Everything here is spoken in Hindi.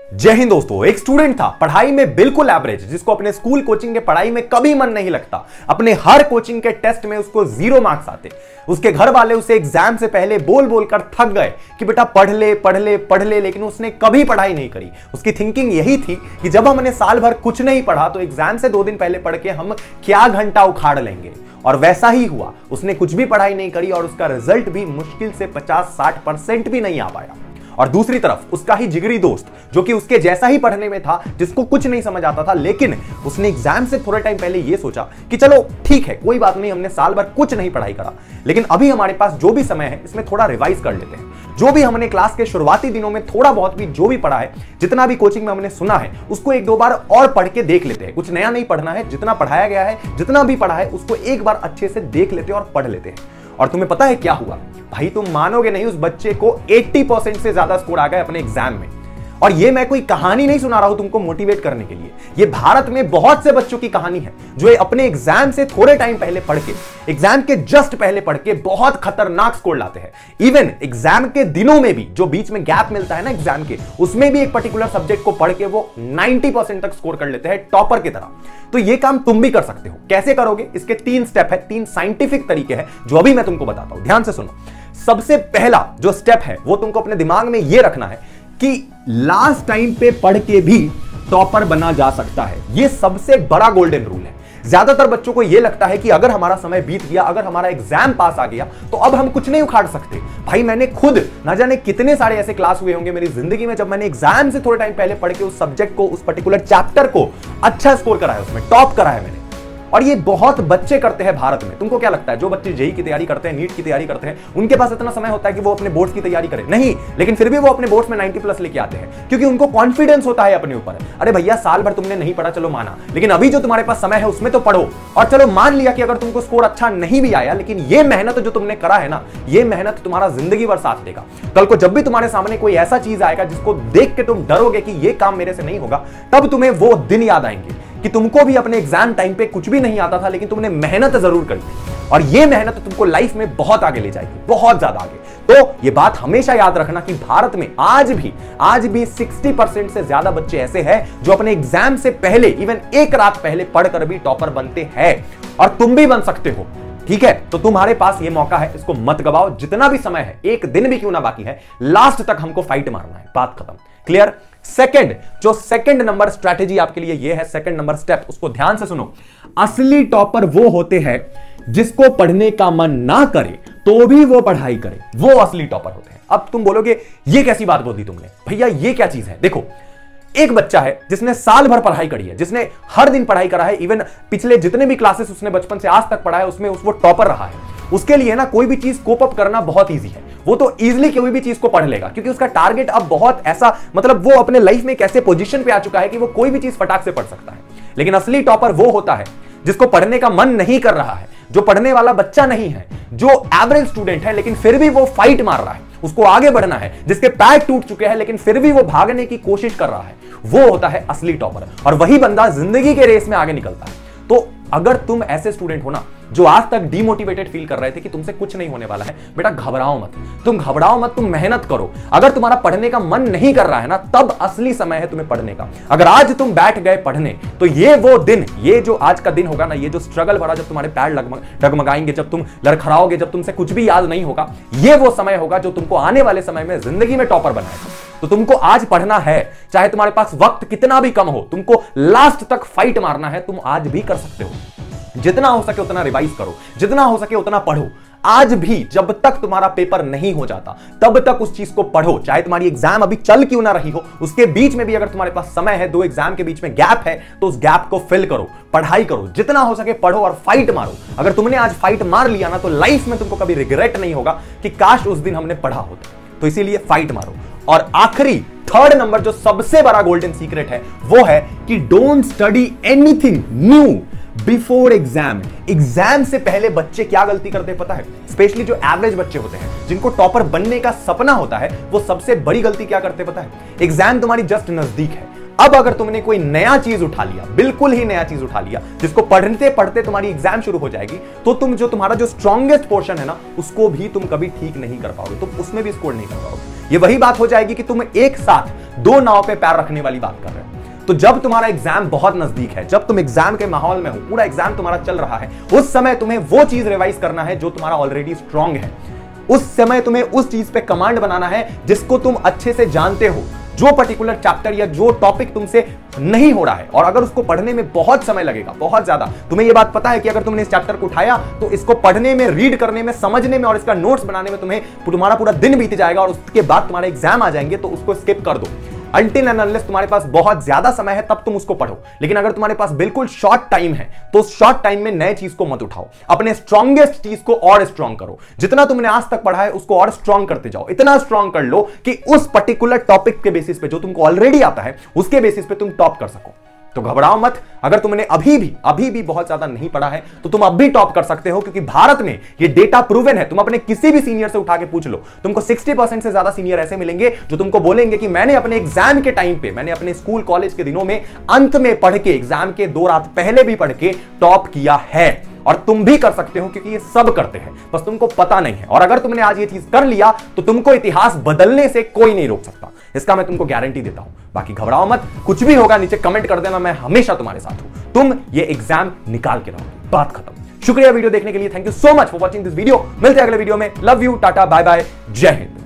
जय हिंद दोस्तों। एक स्टूडेंट था पढ़ाई में बिल्कुल एवरेज, जिसको अपने स्कूल कोचिंग के पढ़ाई में कभी मन नहीं लगता। अपने हर कोचिंग के टेस्ट में उसको 0 मार्क्स आते। उसके घर वाले उसे एग्जाम से पहले बोल बोल कर थक गए कि बेटा पढ़ ले पढ़ ले पढ़ ले, लेकिन उसने कभी पढ़ाई नहीं करी। उसकी थिंकिंग यही थी कि जब हमने साल भर कुछ नहीं पढ़ा तो एग्जाम से 2 दिन पहले पढ़ के हम क्या घंटा उखाड़ लेंगे। और वैसा ही हुआ, उसने कुछ भी पढ़ाई नहीं करी और उसका रिजल्ट भी मुश्किल से 50-60% भी नहीं आ पाया। और दूसरी तरफ उसका ही जिगरी दोस्त, जो कि उसके जैसा ही पढ़ने में था, जिसको कुछ नहीं समझ आता था, लेकिन उसने एग्जाम से थोड़ा टाइम पहले ये सोचा कि चलो ठीक है, कोई बात नहीं, हमने साल भर कुछ नहीं पढ़ाई करा, लेकिन अभी हमारे पास जो भी समय है इसमें थोड़ा रिवाइज कर लेते हैं। जो भी हमने क्लास के शुरुआती दिनों में थोड़ा बहुत भी जो भी पढ़ा है, जितना भी कोचिंग में हमने सुना है, उसको 1-2 बार और पढ़ के देख लेते हैं। कुछ नया नहीं पढ़ना है, जितना पढ़ाया गया है, जितना भी पढ़ा है, उसको एक बार अच्छे से देख लेते हैं और पढ़ लेते हैं। और तुम्हें पता है क्या हुआ भाई? तुम मानोगे नहीं, उस बच्चे को 80% से ज्यादा स्कोर आ गए अपने एग्जाम में। और ये मैं कोई कहानी नहीं सुना रहा हूं तुमको मोटिवेट करने के लिए, ये भारत में बहुत से बच्चों की कहानी है जो अपने एग्जाम से थोड़े टाइम पहले पढ़ के, एग्जाम के जस्ट पहले पढ़ के बहुत खतरनाक स्कोर लाते हैं। इवन एग्जाम के दिनों में भी जो बीच में गैप मिलता है ना एग्जाम के, उसमें भी एक पर्टिकुलर सब्जेक्ट को पढ़ के वो 90% तक स्कोर कर लेते हैं टॉपर की तरह। तो ये काम तुम भी कर सकते हो। कैसे करोगे? इसके 3 स्टेप है, 3 साइंटिफिक तरीके हैं जो अभी मैं तुमको बताता हूं। ध्यान से सुनो। सबसे पहला जो स्टेप है वो तुमको अपने दिमाग में ये रखना है कि लास्ट टाइम पे पढ़ के भी टॉपर बना जा सकता है। ये सबसे बड़ा गोल्डन रूल है। ज्यादातर बच्चों को यह लगता है कि अगर हमारा समय बीत गया, अगर हमारा एग्जाम पास आ गया, तो अब हम कुछ नहीं उखाड़ सकते। भाई मैंने खुद ना जाने कितने सारे ऐसे क्लास हुए होंगे मेरी जिंदगी में जब मैंने एग्जाम से थोड़े टाइम पहले पढ़ के उस सब्जेक्ट को, उस पर्टिकुलर चैप्टर को अच्छा स्कोर करा है, उसमें टॉप करा है मैंने। और ये बहुत बच्चे करते हैं भारत में। तुमको क्या लगता है जो बच्चे जेईई की तैयारी करते हैं, नीट की तैयारी करते हैं, उनके पास इतना समय होता है कि वो अपने बोर्ड्स की तैयारी करें? नहीं, लेकिन फिर भी वो अपने बोर्ड्स में 90+ लेके आते हैं, क्योंकि उनको कॉन्फिडेंस होता है अपने ऊपर। अरे भैया साल भर तुमने नहीं पढ़ा, चलो माना, लेकिन अभी जो तुम्हारे पास समय है उसमें तो पढ़ो। और चलो मान लिया कि अगर तुमको स्कोर अच्छा नहीं भी आया, लेकिन ये मेहनत जो तुमने करा है ना, ये मेहनत तुम्हारा जिंदगी भर साथ देगा। कल को जब भी तुम्हारे सामने कोई ऐसा चीज आएगा जिसको देख के तुम डरोगे कि ये काम मेरे से नहीं होगा, तब तुम्हें वो दिन याद आएंगे कि तुमको भी अपने एग्जाम टाइम पे कुछ भी नहीं आता था, लेकिन तुमने मेहनत जरूर करी थी। और ये मेहनत तुमको लाइफ में बहुत आगे ले जाएगी, बहुत ज्यादा आगे। तो ये बात हमेशा याद रखना कि भारत में आज भी 60% से ज्यादा बच्चे ऐसे हैं जो अपने एग्जाम से पहले, इवन एक रात पहले पढ़कर भी टॉपर बनते हैं। और तुम भी बन सकते हो, ठीक है? तो तुम्हारे पास ये मौका है, इसको मत गवाओ। जितना भी समय है, एक दिन भी क्यों ना बाकी है, लास्ट तक हमको फाइट मारना है। बात खत्म। क्लियर? सेकंड नंबर स्ट्रैटेजी आपके लिए ये है, सेकंड नंबर स्टेप, उसको ध्यान से सुनो। असली टॉपर वो होते हैं जिसको पढ़ने का मन ना करे तो भी वो पढ़ाई करे, वो असली टॉपर होते हैं। अब तुम बोलोगे ये कैसी बात बोल दी तुमने भैया, ये क्या चीज है? देखो, एक बच्चा है जिसने साल भर पढ़ाई करी है, जिसने हर दिन पढ़ाई करा है, इवन पिछले जितने भी क्लासेस उसने बचपन से आज तक पढ़ा है उसमें वो टॉपर रहा है। उसके लिए ना कोई भी चीज कोप अप करना बहुत इजी है। वो तो इजीली कोई भी चीज को पढ़ लेगा, क्योंकि उसका टारगेट अब बहुत ऐसा, मतलब वो अपने लाइफ में एक ऐसे पोजीशन पे आ चुका है कि वो कोई भी चीज फटाक से पढ़ सकता है। लेकिन असली टॉपर वो होता है जिसको पढ़ने का मन नहीं कर रहा है, जो पढ़ने वाला बच्चा नहीं है, जो एवरेज स्टूडेंट है लेकिन फिर भी वो फाइट मार रहा है, उसको आगे बढ़ना है, जिसके पैर टूट चुके हैं लेकिन फिर भी वो भागने की कोशिश कर रहा है, वो होता है असली टॉपर। और वही बंदा जिंदगी के रेस में आगे निकलता है। तो अगर तुम ऐसे स्टूडेंट हो ना जो आज तक डिमोटिवेटेड फील कर रहे थे कि तुमसे कुछ नहीं होने वाला है, बेटा घबराओ मत, तुम घबराओ मत, तुम मेहनत करो। अगर तुम्हारा पढ़ने का मन नहीं कर रहा है ना, तब असली समय है तुम्हें पढ़ने का। अगर आज तुम बैठ गए पढ़ने, तो ये वो दिन, ये जो आज का दिन होगा ना, ये जो स्ट्रगल भरा, जब तुम्हारे पैर डगमगाएंगे, जब तुम लड़खड़ाओगे, जब तुमसे कुछ भी याद नहीं होगा, ये वो समय होगा जो तुमको आने वाले समय में जिंदगी में टॉपर बनाएगा। तो तुमको आज पढ़ना है, चाहे तुम्हारे पास वक्त कितना भी कम हो, तुमको लास्ट तक फाइट मारना है। तुम आज भी कर सकते हो। जितना हो सके उतना रिवाइज करो, जितना हो सके उतना पढ़ो। आज भी जब तक तुम्हारा पेपर नहीं हो जाता तब तक उस चीज को पढ़ो। चाहे तुम्हारी एग्जाम अभी चल क्यों ना रही हो, उसके बीच में भी अगर तुम्हारे पास समय है, 2 एग्जाम के बीच में गैप है, तो उस गैप को फिल करो, पढ़ाई करो, जितना हो सके पढ़ो और फाइट मारो। अगर तुमने आज फाइट मार लिया ना, तो लाइफ में तुमको कभी रिग्रेट नहीं होगा कि काश उस दिन हमने पढ़ा होता। तो इसीलिए फाइट मारो। और आखिरी, थर्ड नंबर, जो सबसे बड़ा गोल्डन सीक्रेट है, वो है कि don't study anything new before exam. Exam से पहले बच्चे क्या गलती करते हैं पता है? स्पेशली जो एवरेज बच्चे होते हैं, जिनको टॉपर बनने का सपना होता है, वो सबसे बड़ी गलती क्या करते हैं पता है? एग्जाम तुम्हारी जस्ट नजदीक है, अब अगर तुमने कोई नया चीज उठा लिया, बिल्कुल ही नया चीज उठा लिया, जिसको पढ़ते पढ़ते तुम्हारी एग्जाम शुरू हो जाएगी, तो तुम जो तुम्हारा जो स्ट्रॉन्गेस्ट पोर्शन है ना, उसको भी तुम कभी ठीक नहीं कर पाओगे, तुम उसमें भी स्कोर नहीं कर पाओगे। ये वही बात हो जाएगी कि तुम एक साथ दो नाव पे पैर रखने वाली बात कर रहे हो। तो जब तुम्हारा एग्जाम बहुत नजदीक है, जब तुम एग्जाम के माहौल में हो, पूरा एग्जाम तुम्हारा चल रहा है, उस समय तुम्हें वो चीज रिवाइज करना है जो तुम्हारा ऑलरेडी स्ट्रांग है। उस समय तुम्हें उस चीज पे कमांड बनाना है जिसको तुम अच्छे से जानते हो, जो पर्टिकुलर चैप्टर या जो टॉपिक तुमसे नहीं हो रहा है, और अगर उसको पढ़ने में बहुत समय लगेगा, बहुत ज्यादा, तुम्हें यह बात पता है कि अगर तुमने इस चैप्टर को उठाया तो इसको पढ़ने में, रीड करने में, समझने में और इसका नोट्स बनाने में तुम्हारा पूरा दिन बीत जाएगा और उसके बाद तुम्हारे एग्जाम आ जाएंगे, तो उसको स्किप कर दो। अनटिल एंड अनलेस तुम्हारे पास बहुत ज्यादा समय है तब तुम उसको पढ़ो। लेकिन अगर तुम्हारे पास बिल्कुल शॉर्ट टाइम है तो उस शॉर्ट टाइम में नए चीज को मत उठाओ, अपने स्ट्रॉन्गेस्ट चीज को और स्ट्रॉन्ग करो। जितना तुमने आज तक पढ़ा है उसको और स्ट्रॉन्ग करते जाओ, इतना स्ट्रॉन्ग कर लो कि उस पर्टिकुलर टॉपिक के बेसिस पे, जो तुमको ऑलरेडी आता है, उसके बेसिस पे तुम टॉप कर सको। तो घबराओ मत। अगर तुमने अभी भी बहुत ज्यादा नहीं पढ़ा है तो तुम अब भी टॉप कर सकते हो, क्योंकि भारत में ये डेटा प्रूवन है। तुम अपने किसी भी सीनियर से उठा के पूछ लो, तुमको 60% से ज्यादा सीनियर ऐसे मिलेंगे जो तुमको बोलेंगे कि मैंने अपने एग्जाम के टाइम पे, मैंने अपने स्कूल कॉलेज के दिनों में अंत में पढ़ के, एग्जाम के 2 रात पहले भी पढ़ के टॉप किया है। और तुम भी कर सकते हो, क्योंकि ये सब करते हैं, बस तुमको पता नहीं है। और अगर तुमने आज ये चीज कर लिया तो तुमको इतिहास बदलने से कोई नहीं रोक सकता, इसका मैं तुमको गारंटी देता हूं। बाकी घबराओ मत, कुछ भी होगा नीचे कमेंट कर देना, मैं हमेशा तुम्हारे साथ हूं। तुम ये एग्जाम निकाल के रहोगे, बात खत्म। शुक्रिया वीडियो देखने के लिए, thank you so much for watching this video. मिलते हैं अगले वीडियो में। Love you, tata, bye bye, जय हिंद।